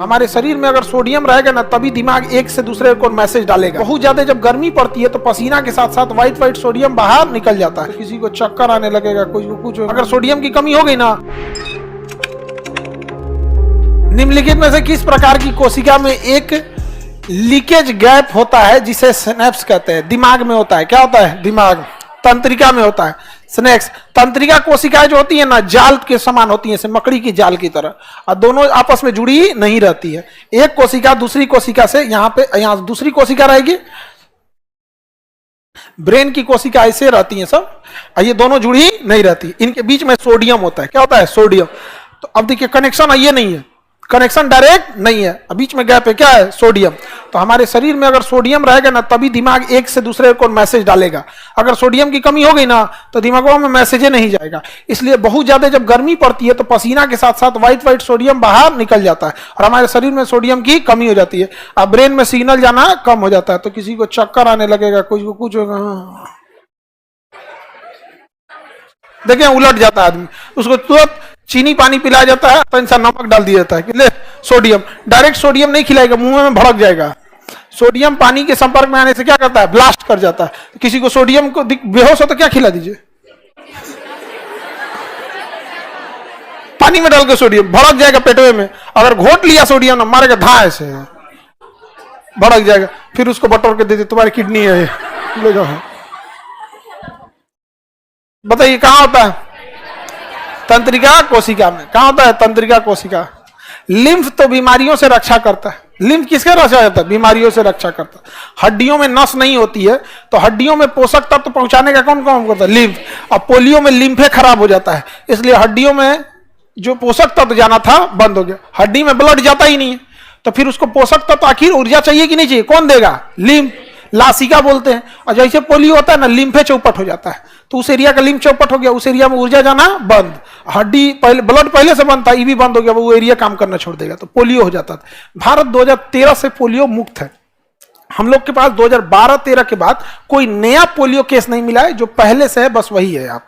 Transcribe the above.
हमारे शरीर में अगर सोडियम रहेगा ना तभी दिमाग एक से दूसरे को मैसेज डालेगा। बहुत ज्यादा जब गर्मी पड़ती है तो पसीना के साथ साथ व्हाइट सोडियम बाहर निकल जाता है। किसी को चक्कर आने लगेगा, कुछ अगर सोडियम की कमी हो गई ना। निम्नलिखित में से किस प्रकार की कोशिका में एक लीकेज गैप होता है जिसे सिनेप्स कहते हैं? दिमाग में होता है। क्या होता है? दिमाग। तंत्रिका में होता है स्नेक्स। तंत्रिका कोशिकाएं जो होती है ना जाल के समान होती है, मकड़ी की जाल की तरह, और दोनों आपस में जुड़ी नहीं रहती है। एक कोशिका दूसरी कोशिका से यहाँ दूसरी कोशिका रहेगी, ब्रेन की कोशिका ऐसे रहती है सब, और ये दोनों जुड़ी नहीं रहती। इनके बीच में सोडियम होता है। क्या होता है? सोडियम। तो अब देखिए कनेक्शन ये नहीं है, कनेक्शन डायरेक्ट नहीं है, बीच में गैप है। क्या है? सोडियम। तो हमारे शरीर में अगर सोडियम रहेगा ना तभी दिमाग एक से दूसरे को मैसेज डालेगा। अगर सोडियम की कमी हो गई ना तो दिमागों में मैसेज नहीं जाएगा। इसलिए बहुत ज्यादा जब गर्मी पड़ती है तो पसीना के साथ साथ व्हाइट सोडियम बाहर निकल जाता है और हमारे शरीर में सोडियम की कमी हो जाती है और ब्रेन में सिग्नल जाना कम हो जाता है। तो किसी को चक्कर आने लगेगा, कुछ होगा। देखिए उलट जाता है आदमी, उसको तुरंत चीनी पानी पिलाया जाता है तो इंसान नमक डाल दिया जाता है कि ले सोडियम। डायरेक्ट सोडियम नहीं खिलाएगा, मुंह में भड़क जाएगा। सोडियम पानी के संपर्क में आने से क्या करता है? ब्लास्ट कर जाता है। किसी को सोडियम को बेहोश हो तो क्या खिला दीजिए? पानी में डाल के सोडियम, भड़क जाएगा पेटवे में। अगर घोट लिया सोडियम ना मारेगा, धाए से भड़क जाएगा। फिर उसको बटोर के दे दे, तुम्हारी किडनी है ले जाओ। बताइए कहां होता है? तंत्रिका कोशिका में। कहां होता है? तंत्रिका कोशिका। लिम्फ तो बीमारियों से रक्षा करता है। लिम्फ किसके रक्षा करता है? बीमारियों से रक्षा करता है। हड्डियों में नस नहीं होती है तो हड्डियों में पोषक तत्व पहुंचाने का कौन काम करता है? लिम्फ। अब पोलियो में लिम्फे खराब हो जाता है, इसलिए हड्डियों में जो पोषक तत्व जाना था बंद हो गया। हड्डी में ब्लड जाता ही नहीं है तो फिर उसको पोषक तत्व आखिर ऊर्जा चाहिए कि नहीं चाहिए? कौन देगा? लिम्फ। लासिका बोलते हैं। और जैसे पोलियो होता है ना, लिम्फे चौपट हो जाता है तो उस एरिया का लिम्फ चौपट हो गया, उस एरिया में ऊर्जा जाना बंद। हड्डी पहले ब्लड पहले से बंद था, ये भी बंद हो गया, वो एरिया काम करना छोड़ देगा तो पोलियो हो जाता था। भारत 2013 से पोलियो मुक्त है। हम लोग के पास 2012-13 के बाद कोई नया पोलियो केस नहीं मिला है, जो पहले से है बस वही है। आप